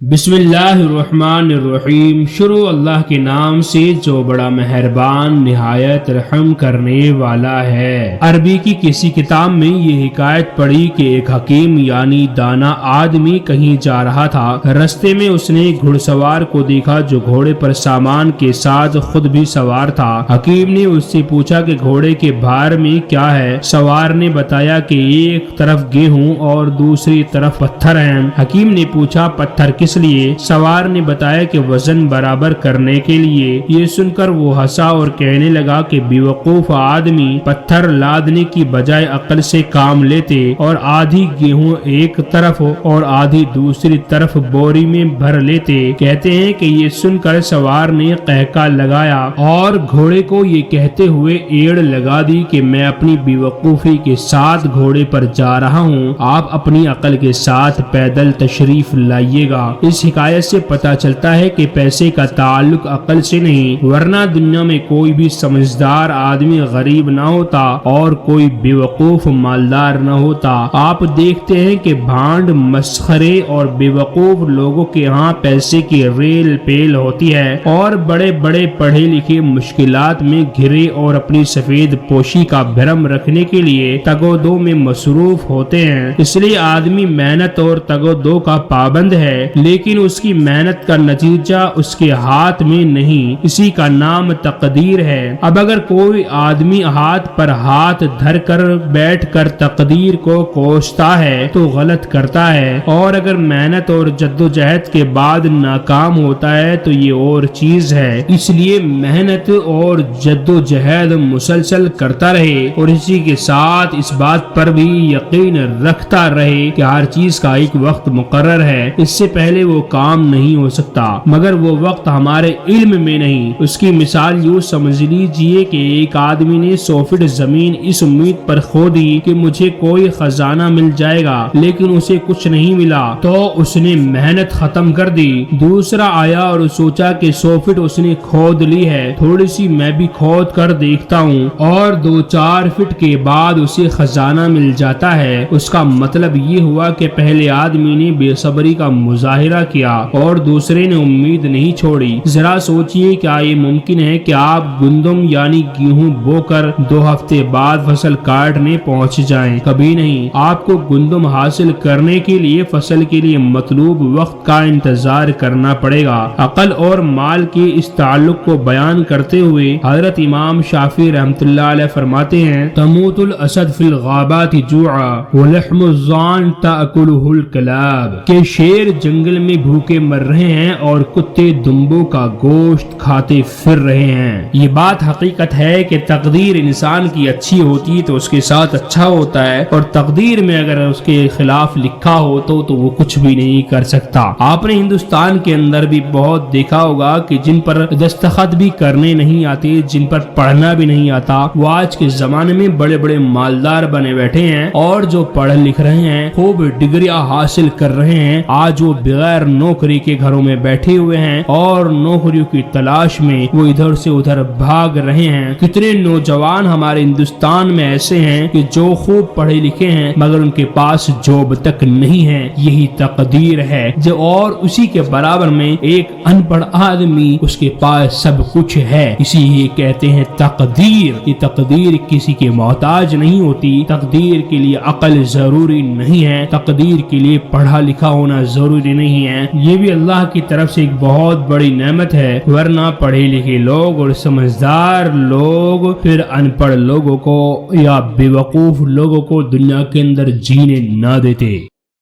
بسم اللہ الرحمن الرحیم۔ شروع اللہ کے نام سے جو بڑا مہربان نہایت رحم کرنے والا ہے۔ عربی کی کسی کتاب میں یہ حکایت پڑھی کہ ایک حکیم یعنی دانا آدمی کہیں جا رہا تھا۔ رستے میں اس نے گھڑ سوار کو دیکھا جو گھوڑے پر سامان کے ساتھ خود بھی سوار تھا۔ حکیم نے اس سے پوچھا کہ گھوڑے کے بھار میں کیا ہے؟ سوار نے بتایا کہ ایک طرف گیہوں اور دوسری طرف پتھر ہیں۔ حکیم نے پوچھا پتھر کس لیے؟ سوار نے بتایا کہ وزن برابر کرنے کے لیے۔ یہ سن کر وہ ہنسا اور کہنے لگا کہ بیوقوف آدمی، پتھر لادنے کی بجائے عقل سے کام لیتے اور آدھی گیہوں ایک طرف اور آدھی دوسری طرف بوری میں بھر لیتے۔ کہتے ہیں کہ یہ سن کر سوار نے قہقہ لگایا اور گھوڑے کو یہ کہتے ہوئے ایڑ لگا دی کہ میں اپنی بیوقوفی کے ساتھ گھوڑے پر جا رہا ہوں، آپ اپنی عقل کے ساتھ پیدل تشریف لائیے گا۔ اس حکایت سے پتہ چلتا ہے کہ پیسے کا تعلق عقل سے نہیں، ورنہ دنیا میں کوئی بھی سمجھدار آدمی غریب نہ ہوتا اور کوئی بیوقوف مالدار نہ ہوتا۔ آپ دیکھتے ہیں کہ بھانڈ، مسخرے اور بیوقوف لوگوں کے ہاں پیسے کی ریل پیل ہوتی ہے اور بڑے بڑے پڑھے لکھے مشکلات میں گھرے اور اپنی سفید پوشی کا بھرم رکھنے کے لیے تگ و دو میں مصروف ہوتے ہیں۔ اس لیے آدمی محنت اور تگ و دو کا پابند ہے، لیکن اس کی محنت کا نتیجہ اس کے ہاتھ میں نہیں، اسی کا نام تقدیر ہے۔ اب اگر کوئی آدمی ہاتھ پر ہاتھ دھر کر بیٹھ کر تقدیر کو کوستا ہے تو غلط کرتا ہے، اور اگر محنت اور جدوجہد کے بعد ناکام ہوتا ہے تو یہ اور چیز ہے۔ اس لیے محنت اور جدوجہد مسلسل کرتا رہے اور اسی کے ساتھ اس بات پر بھی یقین رکھتا رہے کہ ہر چیز کا ایک وقت مقرر ہے، اس سے پہلے وہ کام نہیں ہو سکتا، مگر وہ وقت ہمارے علم میں نہیں۔ اس کی مثال یوں سمجھ لیجئے کہ ایک آدمی نے 100 فٹ زمین اس امید پر کھودی کہ مجھے کوئی خزانہ مل جائے گا، لیکن اسے کچھ نہیں ملا تو اس نے محنت ختم کر دی۔ دوسرا آیا اور سوچا کہ 100 فٹ اس نے کھود لی ہے، تھوڑی سی میں بھی کھود کر دیکھتا ہوں، اور 2-4 فٹ کے بعد اسے خزانہ مل جاتا ہے۔ اس کا مطلب یہ ہوا کہ پہلے آدمی نے بے صبری کا مظاہرہ کیا اور دوسرے نے امید نہیں چھوڑی۔ ذرا سوچئے کیا یہ ممکن ہے کہ آپ گندم یعنی گیہوں بو کر 2 ہفتے بعد فصل کاٹنے پہنچ جائیں؟ کبھی نہیں۔ آپ کو گندم حاصل کرنے کے لیے فصل کے لیے مطلوب وقت کا انتظار کرنا پڑے گا۔ عقل اور مال کے اس تعلق کو بیان کرتے ہوئے حضرت امام شافعی رحمۃ اللہ علیہ فرماتے ہیں، تموت الاسد فی الغابات جوعا ولحم الظان تأکلہ الکلاب، کہ شیر جنگل میں بھوکے مر رہے ہیں اور کتے دمبوں کا گوشت کھاتے پھر رہے ہیں۔ یہ بات حقیقت ہے کہ تقدیر انسان کی اچھی ہوتی تو اس کے ساتھ اچھا ہوتا ہے، اور تقدیر میں اگر اس کے خلاف لکھا ہو تو وہ کچھ بھی نہیں کر سکتا۔ آپ نے ہندوستان کے اندر بھی بہت دیکھا ہوگا کہ جن پر دستخط بھی کرنے نہیں آتے، جن پر پڑھنا بھی نہیں آتا، وہ آج کے زمانے میں بڑے بڑے مالدار بنے بیٹھے ہیں، اور جو پڑھ لکھ رہے ہیں، خوب ڈگریاں حاصل کر رہے ہیں، آج وہ بغیر نوکری کے گھروں میں بیٹھے ہوئے ہیں اور نوکریوں کی تلاش میں وہ ادھر سے ادھر بھاگ رہے ہیں۔ کتنے نوجوان ہمارے ہندوستان میں ایسے ہیں کہ جو خوب پڑھے لکھے ہیں مگر ان کے پاس جاب تک نہیں ہے۔ یہی تقدیر ہے جو، اور اسی کے برابر میں ایک ان پڑھ آدمی، اس کے پاس سب کچھ ہے۔ اسی لیے کہتے ہیں تقدیر۔ یہ تقدیر کسی کے محتاج نہیں ہوتی، تقدیر کے لیے عقل ضروری نہیں ہے، تقدیر کے لیے پڑھا لکھا ہونا ضروری نہیں ہے۔ یہ بھی اللہ کی طرف سے ایک بہت بڑی نعمت ہے، ورنہ پڑھے لکھے لوگ اور سمجھدار لوگ پھر ان پڑھ لوگوں کو یا بیوقوف لوگوں کو دنیا کے اندر جینے نہ دیتے۔